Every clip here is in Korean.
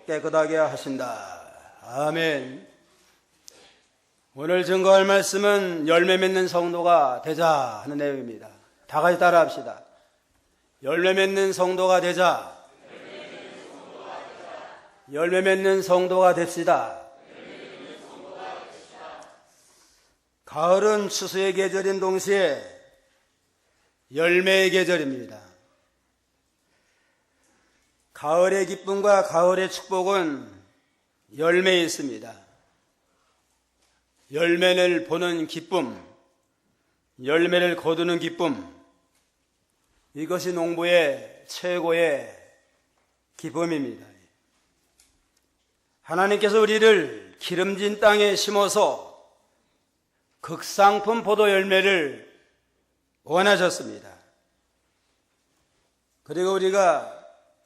깨끗하게 하신다. 아멘. 오늘 증거할 말씀은 열매 맺는 성도가 되자 하는 내용입니다. 다 같이 따라 합시다. 열매 맺는 성도가 되자. 열매 맺는 성도가 됩시다. 가을은 추수의 계절인 동시에 열매의 계절입니다. 가을의 기쁨과 가을의 축복은 열매에 있습니다. 열매를 보는 기쁨, 열매를 거두는 기쁨, 이것이 농부의 최고의 기쁨입니다. 하나님께서 우리를 기름진 땅에 심어서 극상품 포도 열매를 원하셨습니다. 그리고 우리가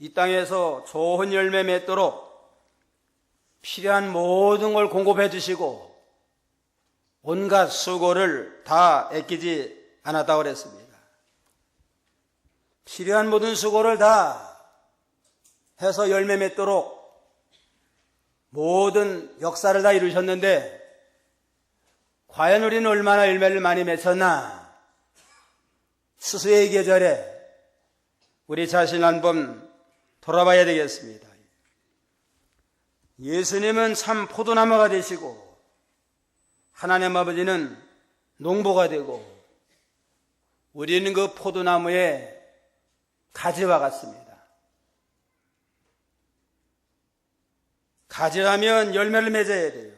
이 땅에서 좋은 열매 맺도록 필요한 모든 걸 공급해 주시고 온갖 수고를 다 아끼지 않았다고 그랬습니다. 필요한 모든 수고를 다 해서 열매 맺도록 모든 역사를 다 이루셨는데 과연 우리는 얼마나 열매를 많이 맺었나? 추수의 계절에 우리 자신 한번 돌아봐야 되겠습니다. 예수님은 참 포도나무가 되시고 하나님 아버지는 농부가 되고 우리는 그 포도나무의 가지와 같습니다. 가지라면 열매를 맺어야 돼요.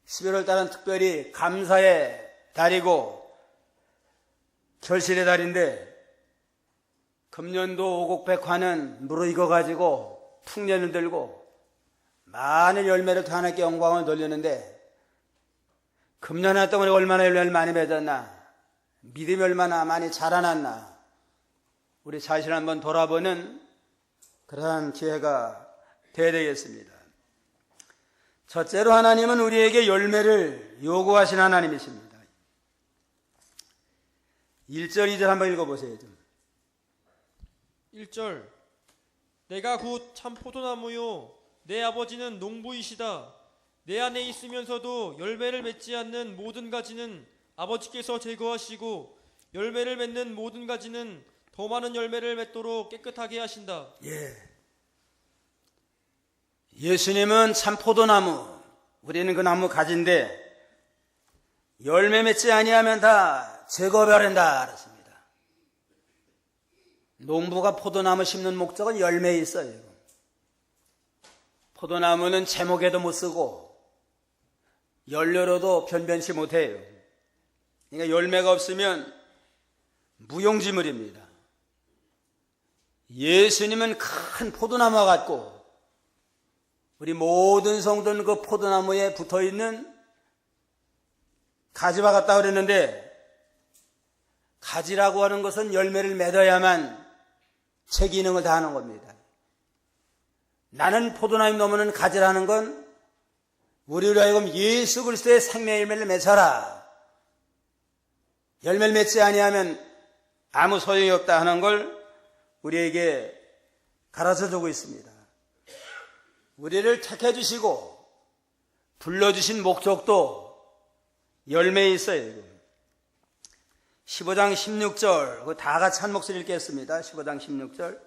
11월 달은 특별히 감사의 달이고 결실의 달인데 금년도 오곡백화는 무르익어가지고 풍년을 들고 많은 열매를 더 하나님께 영광을 돌리는데 금년 한 동안에 얼마나 열매를 많이 맺었나, 믿음이 얼마나 많이 자라났나, 우리 자신을 한번 돌아보는 그러한 기회가 되어야 되겠습니다. 첫째로 하나님은 우리에게 열매를 요구하신 하나님이십니다. 1절, 2절 한번 읽어보세요. 1절 내가 곧 참 포도나무요 내 아버지는 농부이시다. 내 안에 있으면서도 열매를 맺지 않는 모든 가지는 아버지께서 제거하시고 열매를 맺는 모든 가지는 더 많은 열매를 맺도록 깨끗하게 하신다. 예수님은 참 포도나무, 우리는 그 나무 가지인데 열매 맺지 아니하면 다 제거해버린다 그랬습니다. 농부가 포도나무 심는 목적은 열매에 있어요. 포도나무는 제목에도 못 쓰고 연료로도 변변치 못해요. 그러니까 열매가 없으면 무용지물입니다. 예수님은 큰 포도나무와 같고 우리 모든 성도는 그 포도나무에 붙어있는 가지와 같다 그랬는데 가지라고 하는 것은 열매를 맺어야만 제 기능을 다하는 겁니다. 나는 포도나무 넘어는 가지라는 건 우리로 하여금 예수 그리스도의 생명의 열매를 맺어라. 열매를 맺지 아니하면 아무 소용이 없다 하는 걸 우리에게 가르쳐주고 있습니다. 우리를 택해 주시고 불러주신 목적도 열매에 있어요. 15장 16절 다 같이 한 목소리 읽겠습니다. 15장 16절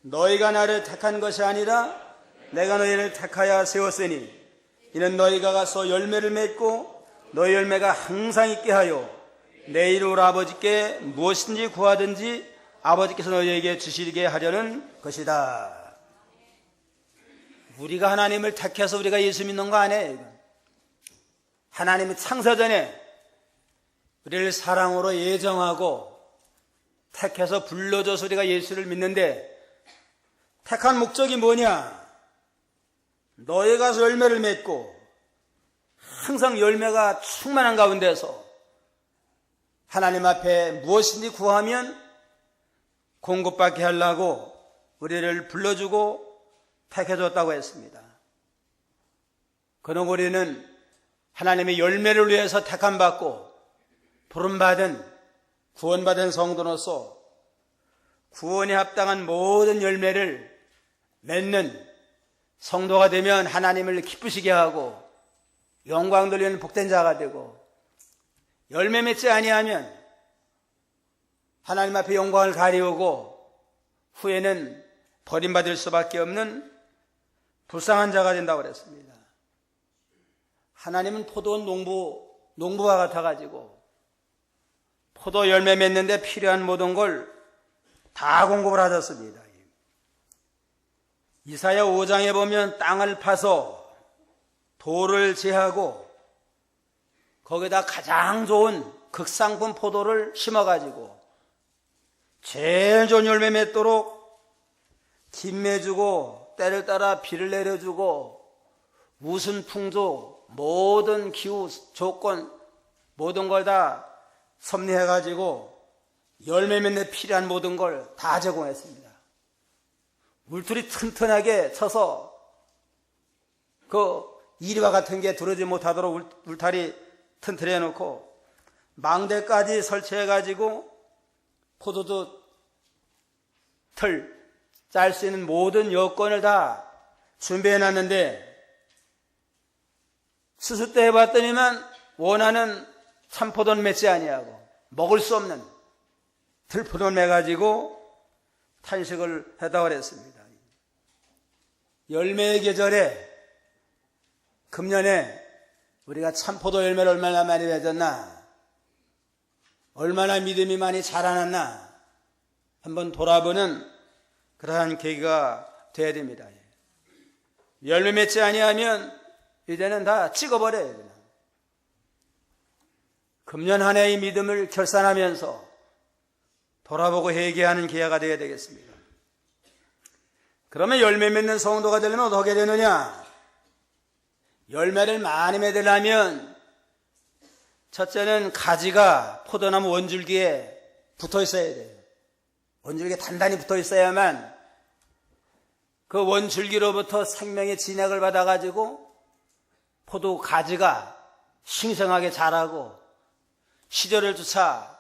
너희가 나를 택한 것이 아니라 내가 너희를 택하여 세웠으니 이는 너희가 가서 열매를 맺고 너희 열매가 항상 있게 하여 내 이름으로 아버지께 무엇인지 구하든지 아버지께서 너희에게 주시게 하려는 것이다. 우리가 하나님을 택해서 우리가 예수 믿는 거 아니에요. 하나님이 창세전에 우리를 사랑으로 예정하고 택해서 불러줘서 우리가 예수를 믿는데 택한 목적이 뭐냐? 너희 가서 열매를 맺고 항상 열매가 충만한 가운데서 하나님 앞에 무엇인지 구하면 공급받게 하려고 우리를 불러주고 택해줬다고 했습니다. 그럼 우리는 하나님의 열매를 위해서 택함받고 부름받은 구원받은 성도로서 구원에 합당한 모든 열매를 맺는 성도가 되면 하나님을 기쁘시게 하고 영광 돌리는 복된 자가 되고, 열매 맺지 아니하면 하나님 앞에 영광을 가리우고 후에는 버림받을 수밖에 없는 불쌍한 자가 된다고 그랬습니다. 하나님은 포도원 농부와 같아가지고 포도 열매 맺는데 필요한 모든 걸 다 공급을 하셨습니다. 이사야 5장에 보면 땅을 파서 돌을 제하고 거기다 가장 좋은 극상품 포도를 심어가지고 제일 좋은 열매 맺도록 김매주고 때를 따라 비를 내려주고 우순 풍조 모든 기후 조건 모든 걸 다 섭리해가지고 열매 맺는 데 필요한 모든 걸 다 제공했습니다. 울투리 튼튼하게 쳐서 그 이리와 같은 게 들어오지 못하도록 울타리 튼튼해 놓고 망대까지 설치해가지고 포도주 틀 짤 수 있는 모든 여건을 다 준비해 놨는데 수수 때 해봤더니만 원하는 참포도는 맺지 아니하고 먹을 수 없는 들포도를 매가지고 탄식을 했다고 그랬습니다. 열매의 계절에 금년에 우리가 참포도 열매를 얼마나 많이 맺었나, 얼마나 믿음이 많이 자라났나 한번 돌아보는 그러한 계기가 되어야 됩니다. 열매 맺지 아니하면 이제는 다 찍어버려요. 그냥. 금년 한 해의 믿음을 결산하면서 돌아보고 회개하는 기회가 되어야 되겠습니다. 그러면 열매 맺는 성도가 되려면 어떻게 되느냐? 열매를 많이 맺으려면 첫째는 가지가 포도나무 원줄기에 붙어 있어야 돼요. 원줄기에 단단히 붙어 있어야만 그 원줄기로부터 생명의 진액을 받아가지고 포도 가지가 싱싱하게 자라고 시절을 쫓아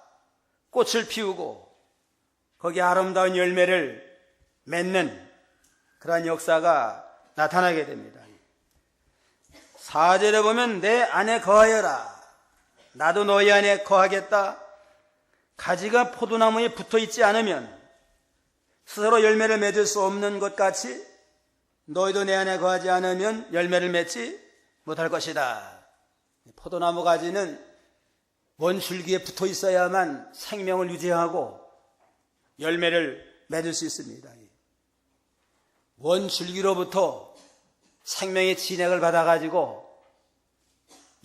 꽃을 피우고 거기에 아름다운 열매를 맺는 그러한 역사가 나타나게 됩니다. 4절에 보면 내 안에 거하여라. 나도 너희 안에 거하겠다. 가지가 포도나무에 붙어 있지 않으면 스스로 열매를 맺을 수 없는 것 같이 너희도 내 안에 거하지 않으면 열매를 맺지 못할 것이다. 포도나무 가지는 원줄기에 붙어 있어야만 생명을 유지하고 열매를 맺을 수 있습니다. 원줄기로부터 생명의 진액을 받아가지고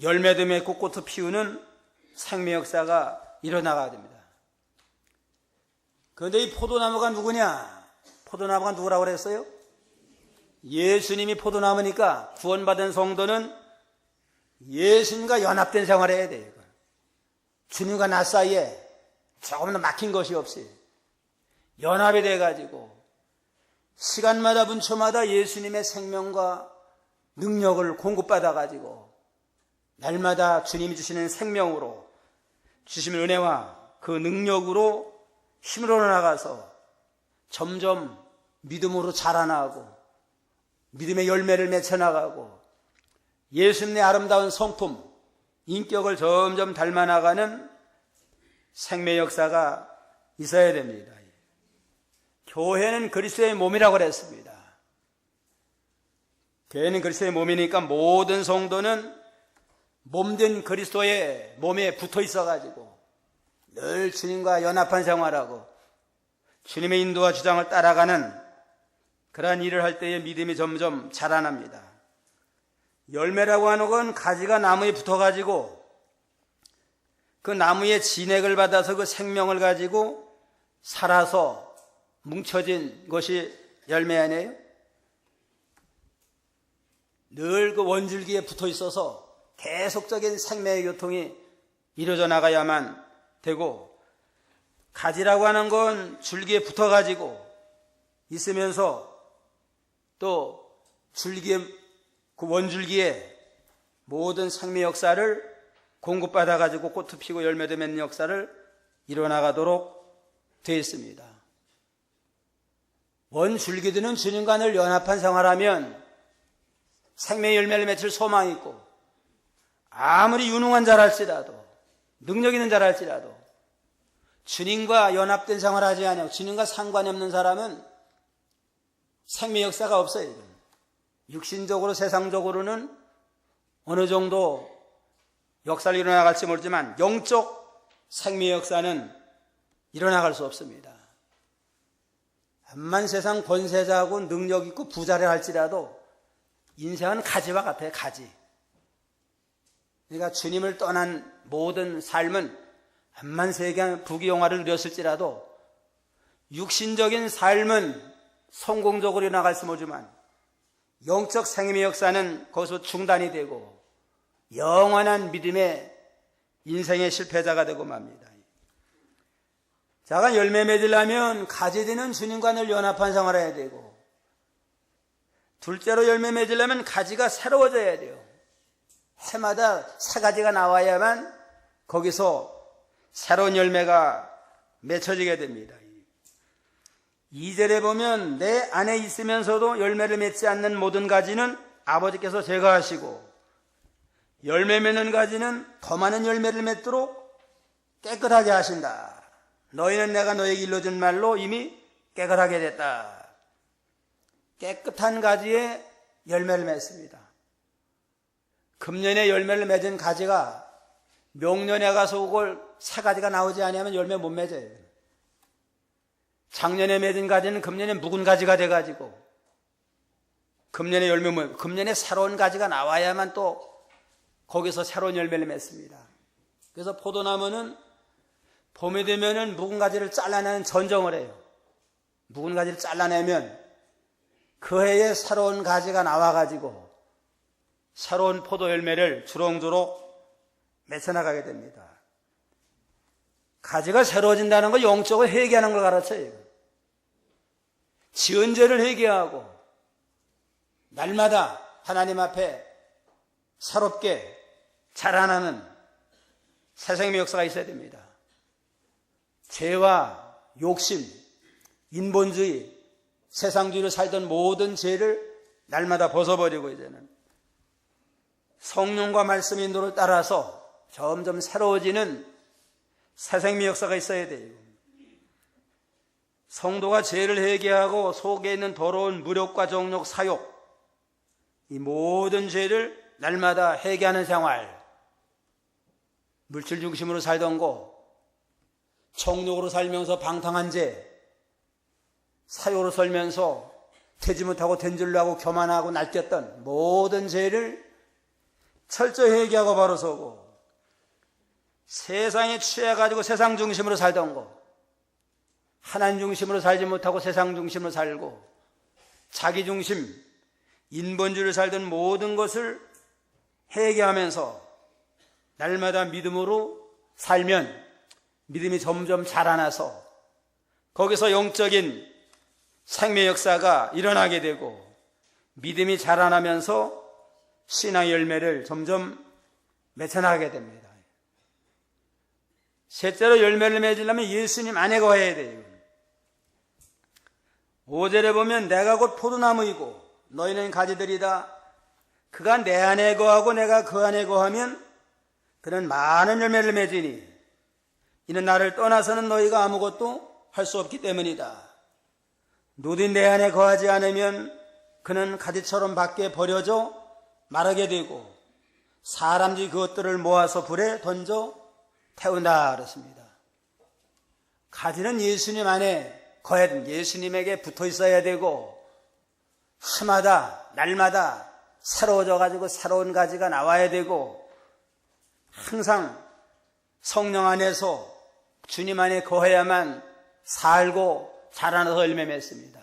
열매도 맺고 꽃도 피우는 생명 역사가 일어나가야 됩니다. 그런데 이 포도나무가 누구냐? 포도나무가 누구라고 그랬어요? 예수님이 포도나무니까 구원받은 성도는 예수님과 연합된 생활을 해야 돼요. 주님과 나 사이에 조금 더 막힌 것이 없이 연합이 돼가지고 시간마다 분초마다 예수님의 생명과 능력을 공급받아가지고 날마다 주님이 주시는 생명으로 주시는 은혜와 그 능력으로 힘으로 나가서 점점 믿음으로 자라나고 믿음의 열매를 맺혀나가고 예수님의 아름다운 성품, 인격을 점점 닮아나가는 생명 역사가 있어야 됩니다. 교회는 그리스도의 몸이라고 그랬습니다. 교회는 그리스도의 몸이니까 모든 성도는 몸된 그리스도의 몸에 붙어 있어가지고 늘 주님과 연합한 생활하고 주님의 인도와 주장을 따라가는 그러한 일을 할 때의 믿음이 점점 자라납니다. 열매라고 하는 건 가지가 나무에 붙어가지고 그 나무의 진액을 받아서 그 생명을 가지고 살아서 뭉쳐진 것이 열매 아니에요? 늘 그 원줄기에 붙어 있어서 계속적인 생명의 교통이 이루어져 나가야만 되고, 가지라고 하는 건 줄기에 붙어가지고 있으면서 또 줄기에, 그 원줄기에 모든 생명 역사를 공급받아가지고 꽃도 피고 열매도 맺는 역사를 이뤄나가도록 되어 있습니다. 원줄기들은 주님과 늘 연합한 생활하면 생명의 열매를 맺을 소망이 있고 아무리 유능한 자랄지라도 능력 있는 자랄지라도 주님과 연합된 생활을 하지 않고 주님과 상관이 없는 사람은 생명의 역사가 없어요. 육신적으로 세상적으로는 어느 정도 역사를 일어나갈지 모르지만 영적 생명의 역사는 일어나갈 수 없습니다. 암만 세상 권세자고 능력 있고 부자를 할지라도 인생은 가지와 같아요. 가지. 그러니까 주님을 떠난 모든 삶은 암만 세계 부귀영화를 누렸을지라도 육신적인 삶은 성공적으로 일어나갈 수 모르지만 영적 생명의 역사는 거기서 중단이 되고 영원한 믿음의 인생의 실패자가 되고 맙니다. 자가 열매 맺으려면 가지 되는 주님과 늘 연합한 생활을 해야 되고 둘째로 열매 맺으려면 가지가 새로워져야 돼요. 해마다 새 가지가 나와야만 거기서 새로운 열매가 맺혀지게 됩니다. 2절에 보면 내 안에 있으면서도 열매를 맺지 않는 모든 가지는 아버지께서 제거하시고 열매 맺는 가지는 더 많은 열매를 맺도록 깨끗하게 하신다. 너희는 내가 너에게 일러준 말로 이미 깨끗하게 됐다. 깨끗한 가지에 열매를 맺습니다. 금년에 열매를 맺은 가지가 명년에 가서 그걸 새 가지가 나오지 않으면 열매 못 맺어요. 작년에 맺은 가지는 금년에 묵은 가지가 돼가지고 금년에 금년에 새로운 가지가 나와야만 또 거기서 새로운 열매를 맺습니다. 그래서 포도나무는 봄이 되면은 묵은 가지를 잘라내는 전정을 해요. 묵은 가지를 잘라내면 그 해에 새로운 가지가 나와가지고 새로운 포도 열매를 주렁주렁 맺혀나가게 됩니다. 가지가 새로워진다는 건 영적으로 회개하는 걸 가르쳐요. 지은 죄를 회개하고 날마다 하나님 앞에 새롭게 자라나는 새 생명의 역사가 있어야 됩니다. 죄와 욕심, 인본주의, 세상주의로 살던 모든 죄를 날마다 벗어버리고 이제는 성령과 말씀 인도를 따라서 점점 새로워지는 새 생명의 역사가 있어야 돼요. 성도가 죄를 회개하고 속에 있는 더러운 무력과 정욕, 사욕, 이 모든 죄를 날마다 회개하는 생활, 물질 중심으로 살던 거, 정욕으로 살면서 방탕한 죄, 사욕으로 살면서 되지 못하고 된 줄로 하고 교만하고 날뛰었던 모든 죄를 철저히 회개하고 바로 서고 세상에 취해가지고 세상 중심으로 살던 거, 하나님 중심으로 살지 못하고 세상 중심으로 살고 자기 중심, 인본주의를 살던 모든 것을 회개하면서 날마다 믿음으로 살면 믿음이 점점 자라나서 거기서 영적인 생명의 역사가 일어나게 되고 믿음이 자라나면서 신앙의 열매를 점점 맺혀나가게 됩니다. 셋째로 열매를 맺으려면 예수님 안에 거해야 돼요. 5절에 보면 내가 곧 포도나무이고 너희는 가지들이다. 그가 내 안에 거하고 내가 그 안에 거하면 그는 많은 열매를 맺으니 이는 나를 떠나서는 너희가 아무것도 할 수 없기 때문이다. 누이 내 안에 거하지 않으면 그는 가지처럼 밖에 버려져 마르게 되고 사람들이 그것들을 모아서 불에 던져 태운다 그랬습니다. 가지는 예수님 안에 거해야 됩니다. 예수님에게 붙어 있어야 되고 해마다 날마다 새로워져 가지고 새로운 가지가 나와야 되고 항상 성령 안에서 주님 안에 거해야만 살고 자라나서 열매 맺습니다.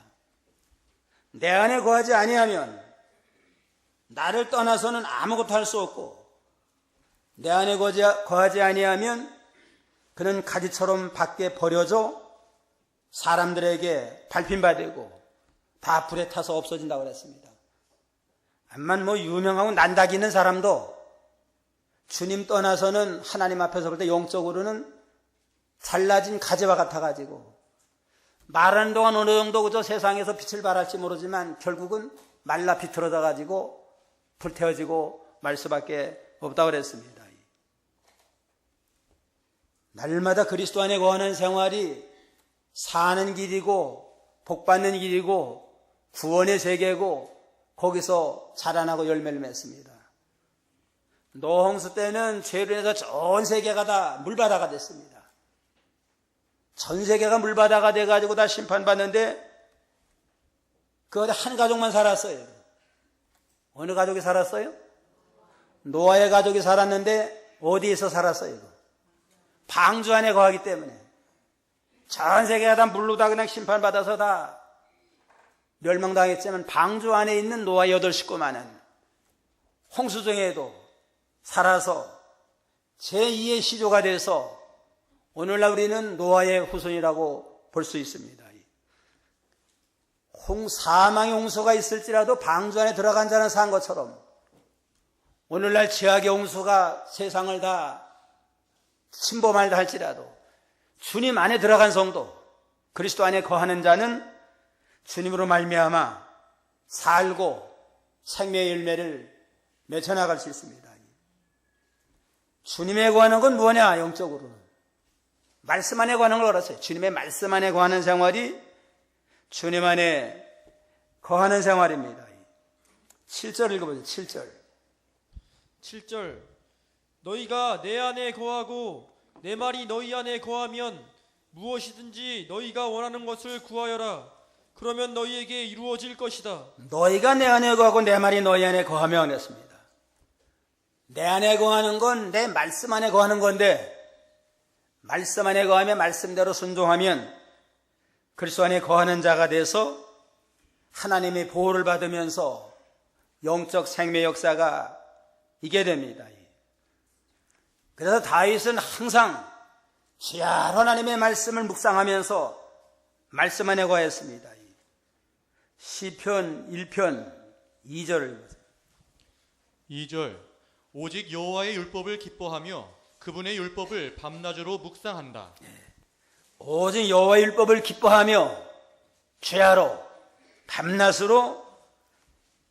내 안에 거하지 아니하면 나를 떠나서는 아무것도 할 수 없고 내 안에 거하지 아니하면 그는 가지처럼 밖에 버려져 사람들에게 밟힌바되고 다 불에 타서 없어진다고 그랬습니다. 암만 유명하고 난다기 있는 사람도 주님 떠나서는 하나님 앞에서 볼 때 영적으로는 잘라진 가지와 같아가지고 말하는 동안 어느 정도 그저 세상에서 빛을 발할지 모르지만 결국은 말라 비틀어져 가지고 불태워지고 말 수밖에 없다고 그랬습니다. 날마다 그리스도 안에 거하는 생활이 사는 길이고 복받는 길이고 구원의 세계고 거기서 자라나고 열매를 맺습니다. 노홍수 때는 죄로 인해서 전 세계가 다 물바다가 됐습니다. 전 세계가 물바다가 돼가지고 다 심판받는데 그 한 가족만 살았어요. 어느 가족이 살았어요? 노아의 가족이 살았는데 어디에서 살았어요? 방주 안에 거하기 때문에 전 세계가 다 물로 다 그냥 심판받아서 다 멸망당했지만 방주 안에 있는 노아 8식구만은 홍수정에도 살아서 제2의 시조가 돼서 오늘날 우리는 노아의 후손이라고 볼 수 있습니다. 사망의 홍수가 있을지라도 방주 안에 들어간 자는 산 것처럼 오늘날 지하의 홍수가 세상을 다 침범한다 할지라도 주님 안에 들어간 성도, 그리스도 안에 거하는 자는 주님으로 말미암아 살고 생명의 열매를 맺어나갈 수 있습니다. 주님에 거하는 건 뭐냐? 영적으로는 말씀 안에 거하는 걸 알았어요. 주님의 말씀 안에 거하는 생활이 주님 안에 거하는 생활입니다. 7절 읽어보세요. 7절. 7절 너희가 내 안에 거하고 내 말이 너희 안에 거하면 무엇이든지 너희가 원하는 것을 구하여라. 그러면 너희에게 이루어질 것이다. 너희가 내 안에 거하고 내 말이 너희 안에 거하면 했습니다. 내 안에 거하는 건 내 말씀 안에 거하는 건데 말씀 안에 거하면 말씀대로 순종하면 그리스도 안에 거하는 자가 돼서 하나님의 보호를 받으면서 영적 생명 역사가 있게 됩니다. 그래서 다윗은 항상 주야로 하나님의 말씀을 묵상하면서 말씀 안에 거했습니다. 시편 1편 2절을 읽으세요. 2절 오직 여호와의 율법을 기뻐하며 그분의 율법을 밤낮으로 묵상한다. 오직 여호와의 율법을 기뻐하며 주야로 밤낮으로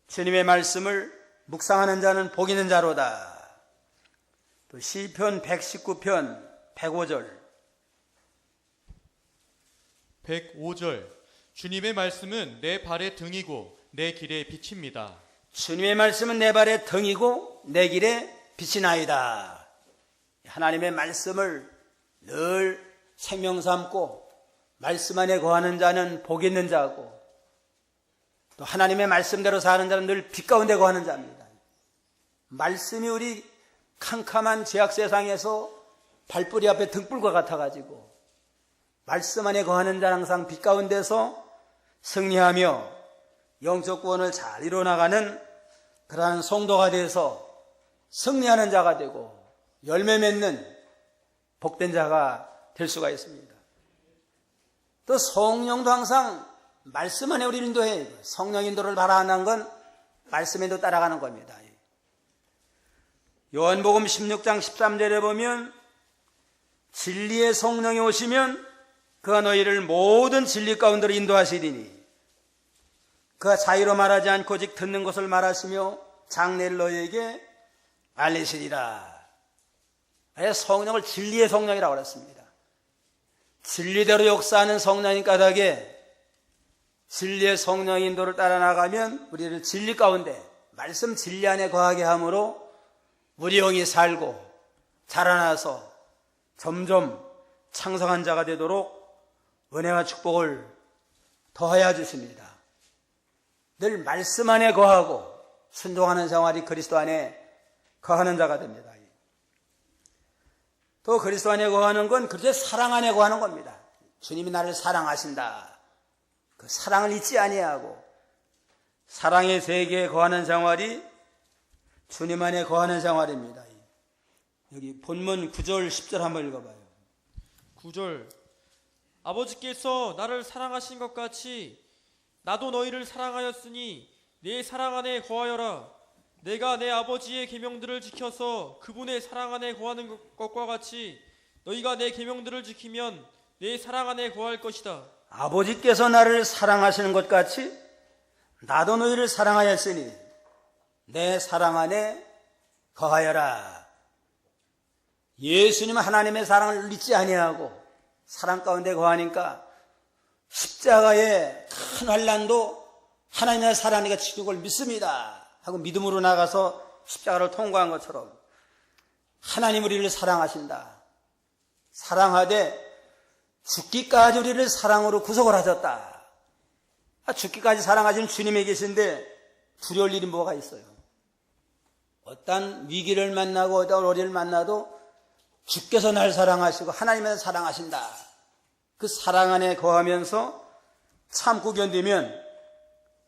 주님의 말씀을 묵상하는 자는 복 있는 자로다. 또 시편 119편 105절 105절 주님의 말씀은 내 발의 등이고 내 길의 빛입니다. 주님의 말씀은 내 발의 등이고 내 길의 빛이 나이다. 하나님의 말씀을 늘 생명 삼고 말씀 안에 거하는 자는 복 있는 자고 또 하나님의 말씀대로 사는 자는 늘 빛 가운데 거하는 자입니다. 말씀이 우리 캄캄한 죄악 세상에서 발뿌리 앞에 등불과 같아가지고 말씀 안에 거하는 자는 항상 빛 가운데서 승리하며 영적 구원을 잘 이뤄나가는 그러한 성도가 돼서 승리하는 자가 되고 열매 맺는 복된 자가 될 수가 있습니다. 또 성령도 항상 말씀 안에 우리 인도해. 성령 인도를 바라는 건 말씀에도 따라가는 겁니다. 요한복음 16장 13절에 보면 진리의 성령이 오시면 그가 너희를 모든 진리 가운데로 인도하시리니 그가 자유로 말하지 않고 오직 듣는 것을 말하시며 장래를 너희에게 알리시리라. 성령을 진리의 성령이라고 그랬습니다. 진리대로 역사하는 성령인 까닭에 진리의 성령 인도를 따라 나가면 우리를 진리 가운데 말씀 진리 안에 거하게 함으로 우리 영이 살고 자라나서 점점 창성한 자가 되도록 은혜와 축복을 더하여 주십니다. 늘 말씀 안에 거하고 순종하는 생활이 그리스도 안에 거하는 자가 됩니다. 또 그리스도 안에 거하는 건 그리스도의 사랑 안에 거하는 겁니다. 주님이 나를 사랑하신다. 그 사랑을 잊지 아니하고 사랑의 세계에 거하는 생활이 주님 안에 거하는 생활입니다. 여기 본문 9절 10절 한번 읽어봐요. 9절 아버지께서 나를 사랑하신 것 같이 나도 너희를 사랑하였으니 내 사랑 안에 거하여라. 내가 내 아버지의 계명들을 지켜서 그분의 사랑 안에 거하는 것과 같이 너희가 내 계명들을 지키면 내 사랑 안에 거할 것이다. 아버지께서 나를 사랑하시는 것 같이 나도 너희를 사랑하였으니 내 사랑 안에 거하여라. 예수님은 하나님의 사랑을 잊지 아니하고 사랑 가운데 거하니까 십자가의 큰 환난도 하나님의 사랑이가 치는 걸 믿습니다 하고 믿음으로 나가서 십자가를 통과한 것처럼 하나님 우리를 사랑하신다. 사랑하되 죽기까지 우리를 사랑으로 구속을 하셨다. 죽기까지 사랑하시는 주님이 계신데 두려울 일이 뭐가 있어요? 어떤 위기를 만나고 어떤 어려움을 만나도 주께서 날 사랑하시고 하나님을 사랑하신다. 그 사랑 안에 거하면서 참고 견디면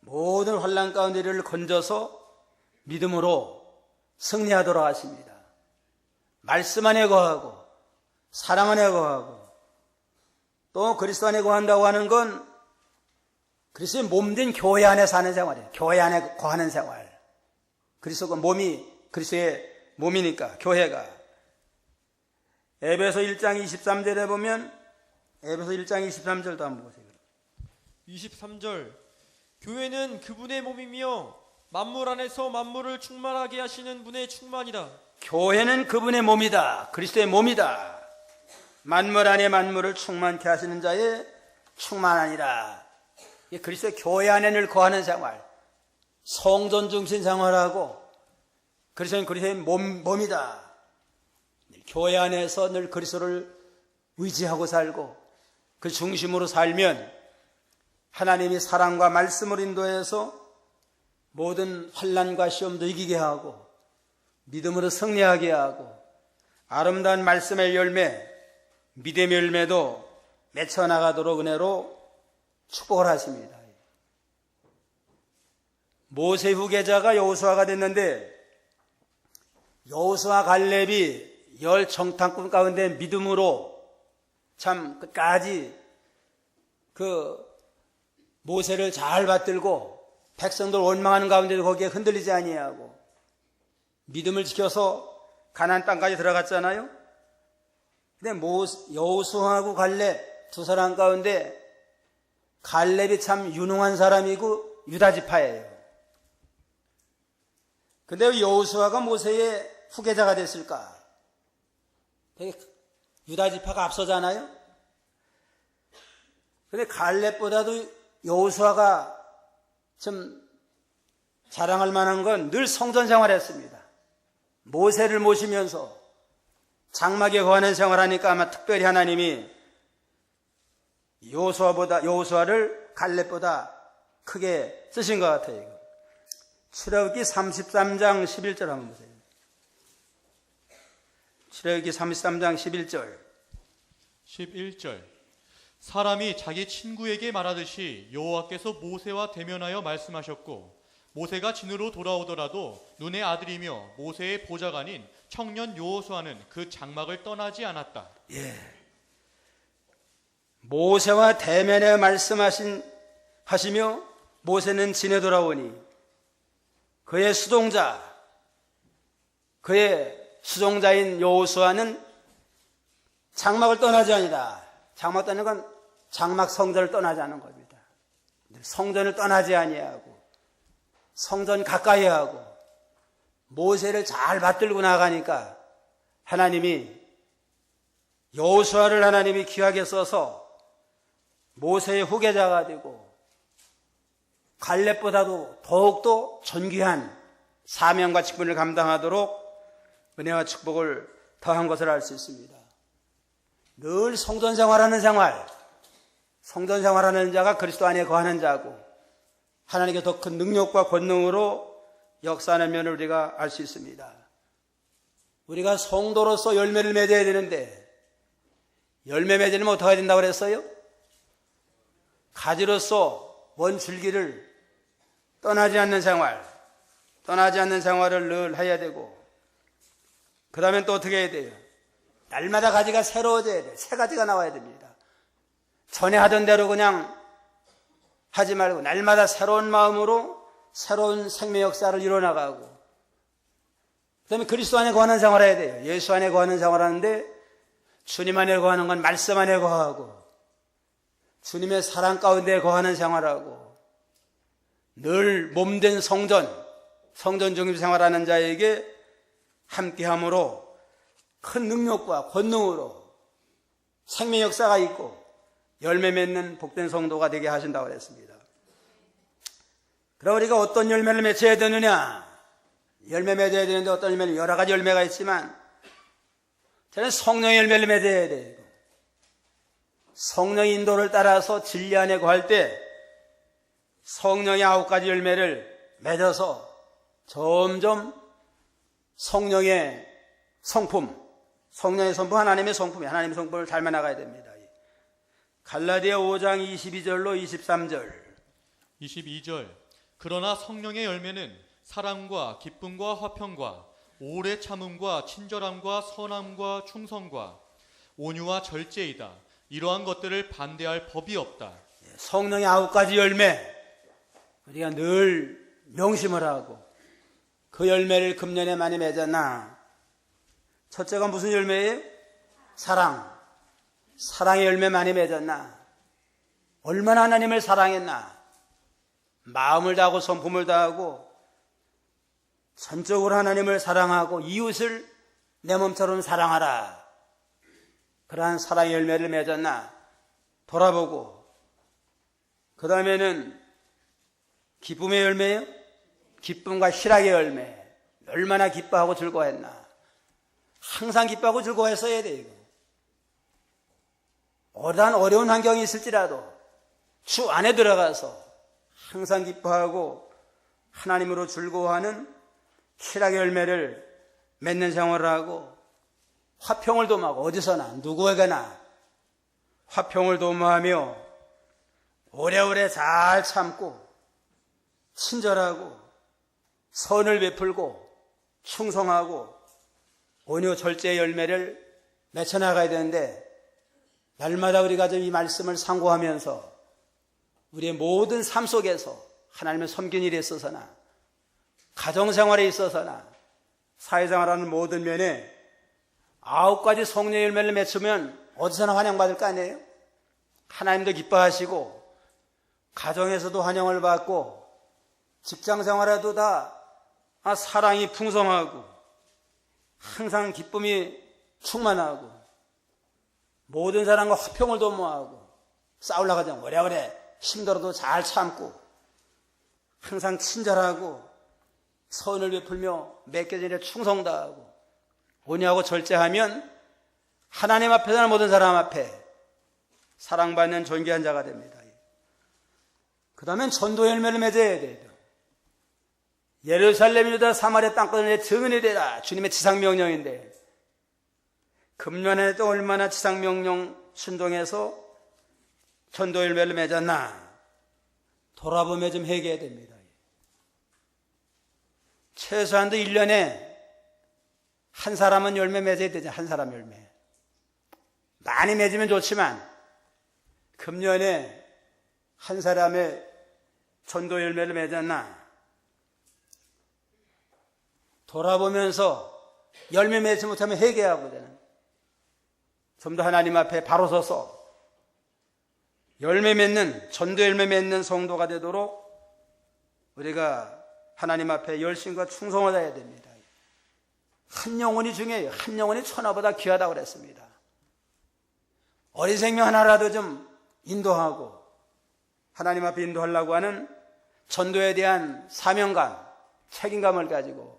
모든 환난 가운데 를 건져서 믿음으로 승리하도록 하십니다. 말씀 안에 거하고 사랑 안에 거하고 또 그리스도 안에 거한다고 하는 건 그리스도의 몸된 교회 안에 사는 생활이에요. 교회 안에 거하는 생활. 그리스도가 몸이 그리스도의 몸이니까 교회가. 에베소 1장 23절에 보면 에베소 1장 23절도 한번 보세요. 23절 교회는 그분의 몸이며 만물 안에서 만물을 충만하게 하시는 분의 충만이다. 교회는 그분의 몸이다. 그리스도의 몸이다. 만물 안에 만물을 충만케 하시는 자의 충만하니라. 그리스도의 교회 안에 늘 거하는 생활, 성전 중심 생활하고 그리스도는 그리스도의 몸이다. 교회 안에서 늘 그리스도를 의지하고 살고 그 중심으로 살면 하나님이 사랑과 말씀을 인도해서 모든 환난과 시험도 이기게 하고 믿음으로 승리하게 하고 아름다운 말씀의 열매, 믿음의 열매도 맺혀나가도록 은혜로 축복을 하십니다. 모세 후계자가 여호수아가 됐는데 여호수아 갈렙이 열 정탐꾼 가운데 믿음으로 참 끝까지 그 모세를 잘 받들고 백성들 원망하는 가운데도 거기에 흔들리지 아니하고 믿음을 지켜서 가나안 땅까지 들어갔잖아요. 근데 여호수아하고 갈렙 두 사람 가운데 갈렙이 참 유능한 사람이고 유다 지파예요. 근데 왜 여호수아가 모세의 후계자가 됐을까? 유다 지파가 앞서잖아요. 근데 갈렙보다도 여호수아가 좀 자랑할 만한 건 늘 성전 생활했습니다. 모세를 모시면서 장막에 거하는 생활하니까 아마 특별히 하나님이 여호수아를 갈렙보다 크게 쓰신 것 같아요. 출애굽기 33장 11절 한번 보세요. 출애굽기 33장 11절. 11절 사람이 자기 친구에게 말하듯이 여호와께서 모세와 대면하여 말씀하셨고 모세가 진으로 돌아오더라도 눈의 아들이며 모세의 보좌관인 청년 여호수아는 그 장막을 떠나지 않았다. 모세와 대면에 하시며 모세는 진에 돌아오니 그의 수종자인 여호수아는 장막을 떠나지 아니라 장막 떠나는 건 장막 성전을 떠나지 않은 겁니다. 성전을 떠나지 아니하고 성전 가까이 하고 모세를 잘 받들고 나가니까 하나님이 여호수아를 하나님이 귀하게 써서 모세의 후계자가 되고 갈렙보다도 더욱더 존귀한 사명과 직분을 감당하도록 은혜와 축복을 더한 것을 알 수 있습니다. 늘 성전 생활하는 자가 그리스도 안에 거하는 자고 하나님께 더 큰 능력과 권능으로 역사하는 면을 우리가 알 수 있습니다. 우리가 성도로서 열매를 맺어야 되는데 열매 맺으려면 어떻게 해야 된다고 그랬어요? 가지로서 원 줄기를 떠나지 않는 생활을 늘 해야 되고 그 다음엔 또 어떻게 해야 돼요? 날마다 가지가 새로워져야 돼요. 새 가지가 나와야 됩니다. 전에 하던 대로 그냥 하지 말고 날마다 새로운 마음으로 새로운 생명 역사를 이뤄나가고 그 다음에 그리스도 안에 거하는 생활을 해야 돼요. 예수 안에 거하는 생활하는데 주님 안에 거하는 건 말씀 안에 거하고 주님의 사랑 가운데 거하는 생활하고 늘 몸된 성전 성전 중립 생활하는 자에게 함께함으로 큰 능력과 권능으로 생명 역사가 있고 열매 맺는 복된 성도가 되게 하신다고 그랬습니다. 그럼 우리가 어떤 열매를 맺어야 되느냐? 열매 맺어야 되는데 어떤 열매는 여러 가지 열매가 있지만 저는 성령의 열매를 맺어야 돼요. 성령의 인도를 따라서 진리 안에 거할 때 성령의 9가지 열매를 맺어서 점점 성령의 성품, 하나님의 성품이 하나님의 성품을 닮아 나가야 됩니다. 갈라디아 5장 22절로 23절 22절. 그러나 성령의 열매는 사랑과 기쁨과 화평과 오래 참음과 친절함과 선함과 충성과 온유와 절제이다. 이러한 것들을 반대할 법이 없다. 성령의 9가지 열매 우리가 늘 명심을 하고 그 열매를 금년에 많이 맺었나? 첫째가 무슨 열매예요? 사랑의 열매 많이 맺었나? 얼마나 하나님을 사랑했나? 마음을 다하고 성품을 다하고 전적으로 하나님을 사랑하고 이웃을 내 몸처럼 사랑하라. 그러한 사랑의 열매를 맺었나? 돌아보고 그 다음에는 기쁨의 열매예요? 기쁨과 희락의 열매. 얼마나 기뻐하고 즐거워했나? 항상 기뻐하고 즐거워했어야 돼요. 어려운 환경이 있을지라도 주 안에 들어가서 항상 기뻐하고 하나님으로 즐거워하는 희락의 열매를 맺는 생활을 하고 화평을 도모하고 어디서나 누구에게나 화평을 도모하며 오래오래 잘 참고 친절하고 선을 베풀고 충성하고 온유 절제의 열매를 맺혀나가야 되는데 날마다 우리가 좀 이 말씀을 상고하면서 우리의 모든 삶 속에서 하나님을 섬긴 일에 있어서나 가정생활에 있어서나 사회생활하는 모든 면에 9가지 성령의 열매를 맺으면 어디서나 환영받을 거 아니에요? 하나님도 기뻐하시고 가정에서도 환영을 받고 직장생활에도 다 사랑이 풍성하고 항상 기쁨이 충만하고 모든 사람과 화평을 도모하고 싸우려고 하지 않고 오래오래 힘들어도 잘 참고 항상 친절하고 선을 베풀며 맺겨진 일에 충성다하고 온유하고 절제하면 하나님 앞에서나 모든 사람 앞에 사랑받는 존귀한 자가 됩니다. 그 다음엔 전도 열매를 맺어야 돼요. 예루살렘 유다 사마리아 땅끝을 증인이 되라. 주님의 지상명령인데 금년에도 얼마나 지상명령 순종해서 전도 열매를 맺었나 돌아보며 좀 회개해야 됩니다. 최소한도 1년에 한 사람은 열매 맺어야 되죠. 한 사람 열매. 많이 맺으면 좋지만 금년에 한 사람의 전도 열매를 맺었나 돌아보면서 열매 맺지 못하면 회개하고 저는 좀 더 하나님 앞에 바로 서서 열매 맺는 전도 열매 맺는 성도가 되도록 우리가 하나님 앞에 열심과 충성을 다해야 됩니다. 한 영혼이 중요해요. 한 영혼이 천하보다 귀하다고 그랬습니다. 어린 생명 하나라도 좀 인도하고 하나님 앞에 인도하려고 하는 전도에 대한 사명감, 책임감을 가지고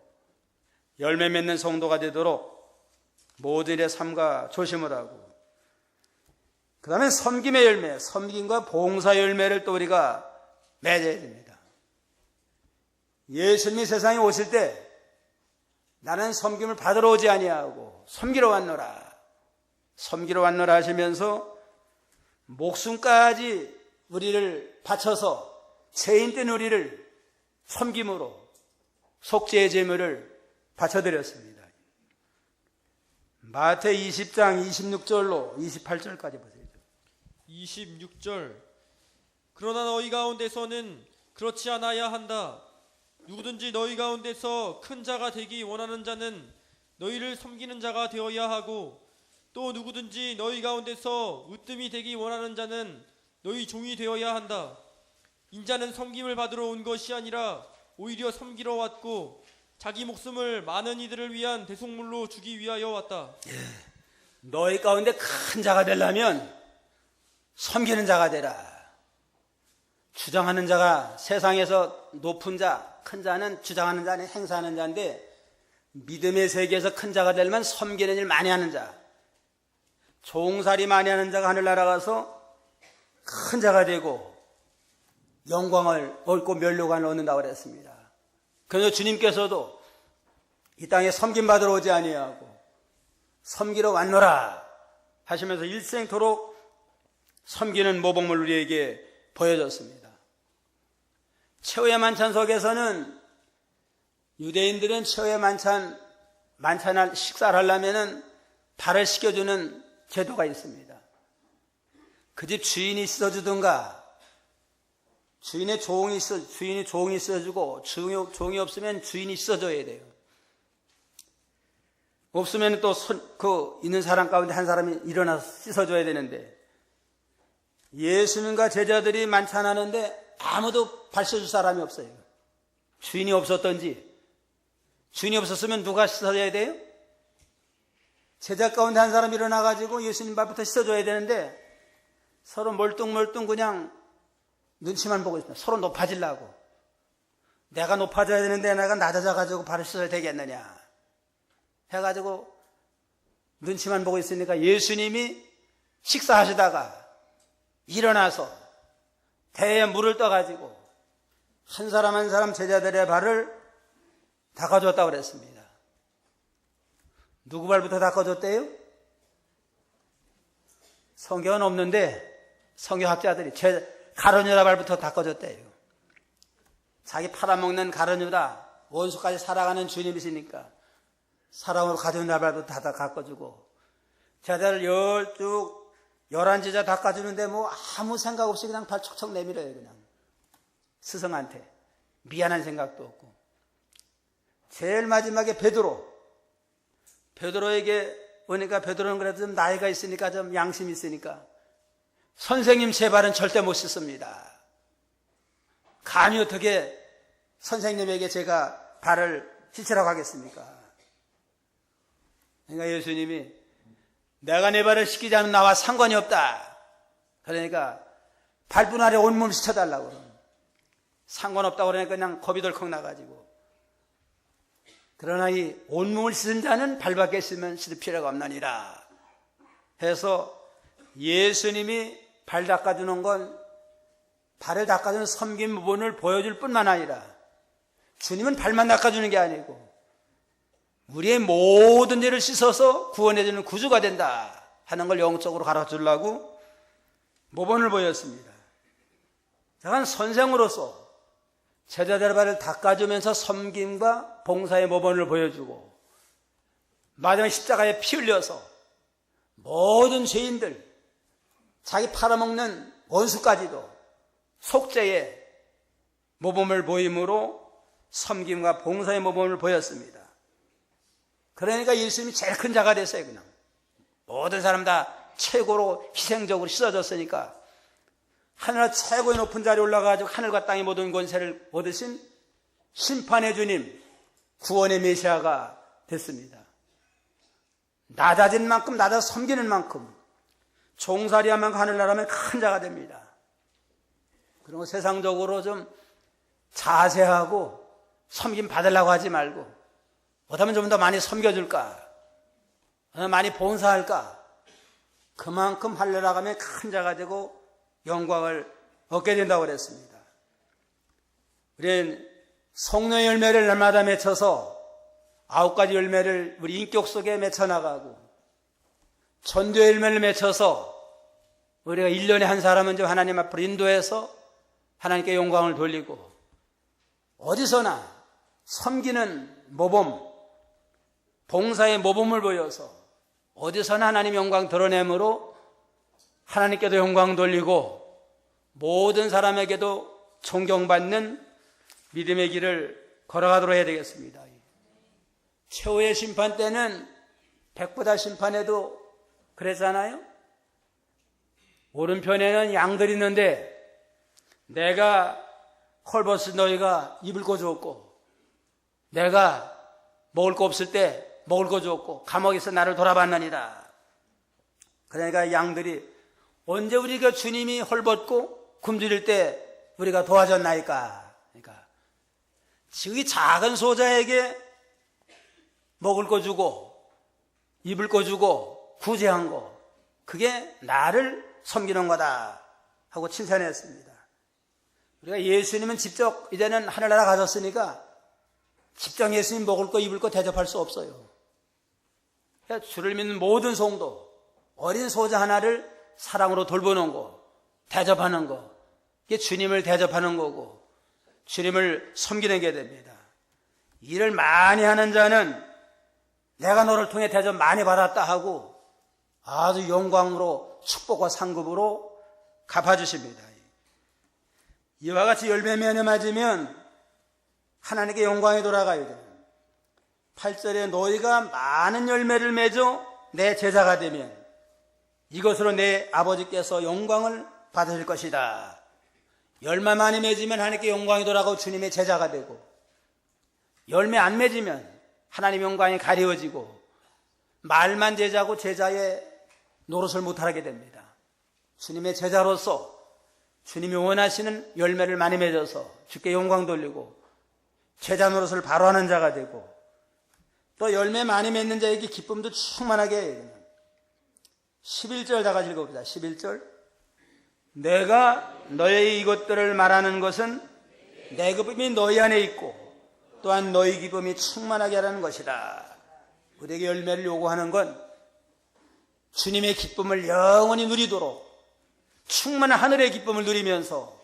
열매 맺는 성도가 되도록 모든 일의 삶과 조심을 하고 그 다음에 섬김의 열매, 섬김과 봉사 열매를 또 우리가 맺어야 됩니다. 예수님이 세상에 오실 때 나는 섬김을 받으러 오지 아니하고 섬기러 왔노라. 섬기러 왔노라 하시면서 목숨까지 우리를 바쳐서 죄인된 우리를 섬김으로 속죄의 제물을 바쳐드렸습니다. 마태 20장 26절로 28절까지 보세요. 26절. 그러나 너희 가운데서는 그렇지 않아야 한다. 누구든지 너희 가운데서 큰 자가 되기 원하는 자는 너희를 섬기는 자가 되어야 하고 또 누구든지 너희 가운데서 으뜸이 되기 원하는 자는 너희 종이 되어야 한다. 인자는 섬김을 받으러 온 것이 아니라 오히려 섬기러 왔고 자기 목숨을 많은 이들을 위한 대속물로 주기 위하여 왔다. 너희 가운데 큰 자가 되려면 섬기는 자가 되라. 주장하는 자가 세상에서 높은 자, 큰 자는 주장하는 자는 행사하는 자인데 믿음의 세계에서 큰 자가 되려면 섬기는 일 많이 하는 자, 종살이 많이 하는 자가 하늘나라 가서 큰 자가 되고 영광을 얻고 멸류관을 얻는다고 그랬습니다. 그래서 주님께서도 이 땅에 섬김받으러 오지 아니하고 섬기러 왔노라 하시면서 일생토록 섬기는 모범을 우리에게 보여줬습니다. 최후의 만찬석에서는 유대인들은 최후의 만찬할 식사를 하려면은 발을 씻겨주는 제도가 있습니다. 그 집 주인이 씻어주든가 주인이 종이 씻어주고 종이 없으면 주인이 씻어줘야 돼요. 없으면 또 있는 사람 가운데 한 사람이 일어나서 씻어줘야 되는데 예수님과 제자들이 만찬하는데 아무도 발 씻어줄 사람이 없어요. 주인이 없었던지 주인이 없었으면 누가 씻어줘야 돼요? 제자 가운데 한 사람이 일어나가지고 예수님 발부터 씻어줘야 되는데 서로 멀뚱멀뚱 그냥 눈치만 보고 있습니다. 서로 높아지려고. 내가 높아져야 되는데 내가 낮아져가지고 발을 씻어야 되겠느냐 해가지고 눈치만 보고 있으니까 예수님이 식사하시다가 일어나서 대에 물을 떠가지고 한 사람 한 사람 제자들의 발을 닦아줬다고 그랬습니다. 누구 발부터 닦아줬대요? 성경은 없는데 성경학자들이 가룟 유다 발부터 닦아줬대요. 자기 팔아먹는 가룟 유다 원수까지 살아가는 주님이시니까 사랑으로 가룟 유다 발부터 다 닦아주고 제자들 11제자 닦아주는데 뭐 아무 생각 없이 그냥 발 척척 내밀어요. 그냥 스승한테 미안한 생각도 없고. 제일 마지막에 베드로에게 오니까 베드로는 그래도 좀 나이가 있으니까 좀 양심이 있으니까 선생님 제 발은 절대 못 씻습니다. 감히 어떻게 선생님에게 제가 발을 씻으라고 하겠습니까? 그러니까 예수님이 내가 내 발을 씻기지 않으면 나와 상관이 없다. 그러니까 발분 아래 온몸을 씻어달라고 그러면 상관없다고 그러니까 그냥 겁이 덜컥 나가지고 그러나 이 온몸을 씻은 자는 발밖에 씻으면 씻을 필요가 없나니라 해서 예수님이 발 닦아주는 건 발을 닦아주는 섬김 부분을 보여줄 뿐만 아니라 주님은 발만 닦아주는 게 아니고 우리의 모든 죄를 씻어서 구원해주는 구주가 된다 하는 걸 영적으로 가르쳐주려고 모범을 보였습니다. 작은 선생으로서 제자들의 발을 닦아주면서 섬김과 봉사의 모범을 보여주고 마지막 십자가에 피 흘려서 모든 죄인들 자기 팔아먹는 원수까지도 속죄의 모범을 보임으로 섬김과 봉사의 모범을 보였습니다. 그러니까 예수님이 제일 큰 자가 됐어요. 그냥 모든 사람 다 최고로 희생적으로 씻어졌으니까 하늘 최고의 높은 자리에 올라가가지고 하늘과 땅의 모든 권세를 얻으신 심판의 주님, 구원의 메시아가 됐습니다. 낮아진 만큼 낮아서 섬기는 만큼 종살이한 만큼 하늘나라면 큰 자가 됩니다. 그리고 세상적으로 좀 자세하고 섬김 받으려고 하지 말고 어쩌면 좀 더 많이 섬겨줄까, 많이 봉사할까, 그만큼 하늘나라가면 큰 자가 되고 영광을 얻게 된다고 그랬습니다. 우리는 성령의 열매를 날마다 맺혀서 9가지 열매를 우리 인격 속에 맺혀나가고 전도의 열매를 맺혀서 우리가 1년에 한 사람은 좀 하나님 앞으로 인도해서 하나님께 영광을 돌리고 어디서나 섬기는 모범, 봉사의 모범을 보여서 어디서나 하나님 영광 드러내므로 하나님께도 영광 돌리고 모든 사람에게도 존경받는 믿음의 길을 걸어가도록 해야 되겠습니다. 최후의 심판 때는 백보다 심판에도 그랬잖아요. 오른편에는 양들이 있는데 내가 헐벗은 너희가 입을 거 주었고, 내가 먹을 거 없을 때 먹을 거 주었고, 감옥에서 나를 돌아봤느니라. 그러니까 양들이 언제 우리가 주님이 헐벗고 굶주릴 때 우리가 도와줬나이까. 그러니까 이 작은 소자에게 먹을 거 주고 입을 거 주고 구제한 거, 그게 나를 섬기는 거다 하고 칭찬했습니다. 우리가 예수님은 직접 이제는 하늘나라 가셨으니까 직접 예수님 먹을 거 입을 거 대접할 수 없어요. 그러니까 주를 믿는 모든 성도, 어린 소자 하나를 사랑으로 돌보는 거, 대접하는 거, 이게 주님을 대접하는 거고 주님을 섬기는 게 됩니다. 일을 많이 하는 자는 내가 너를 통해 대접 많이 받았다 하고 아주 영광으로 축복과 상급으로 갚아주십니다. 이와 같이 열매 맺으면 하나님께 영광이 돌아가야 돼요. 8절에 너희가 많은 열매를 맺어 내 제자가 되면 이것으로 내 아버지께서 영광을 받으실 것이다. 열매 많이 맺으면 하나님께 영광이 돌아가고 주님의 제자가 되고, 열매 안 맺으면 하나님의 영광이 가려워지고 말만 제자고 제자의 노릇을 못하게 됩니다. 주님의 제자로서 주님이 원하시는 열매를 많이 맺어서 주께 영광 돌리고 제자 노릇을 바로 하는 자가 되고, 또 열매 많이 맺는 자에게 기쁨도 충만하게 해요. 11절 다 같이 읽어봅시다. 11절. 내가 너의 이것들을 말하는 것은 내 기쁨이 너희 안에 있고 또한 너희 기쁨이 충만하게 하라는 것이다. 우리에게 열매를 요구하는 건 주님의 기쁨을 영원히 누리도록 충만한 하늘의 기쁨을 누리면서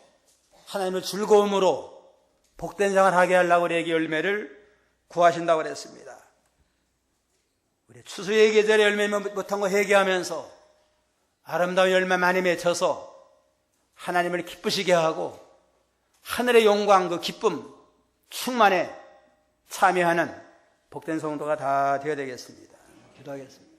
하나님을 즐거움으로 복된 생활을 하게 하려고 우리에게 열매를 구하신다고 그랬습니다. 우리 추수의 계절에 열매 못한 거 회개하면서 아름다운 열매 많이 맺혀서 하나님을 기쁘시게 하고 하늘의 영광, 그 기쁨 충만에 참여하는 복된 성도가 다 되어야 되겠습니다. 기도하겠습니다.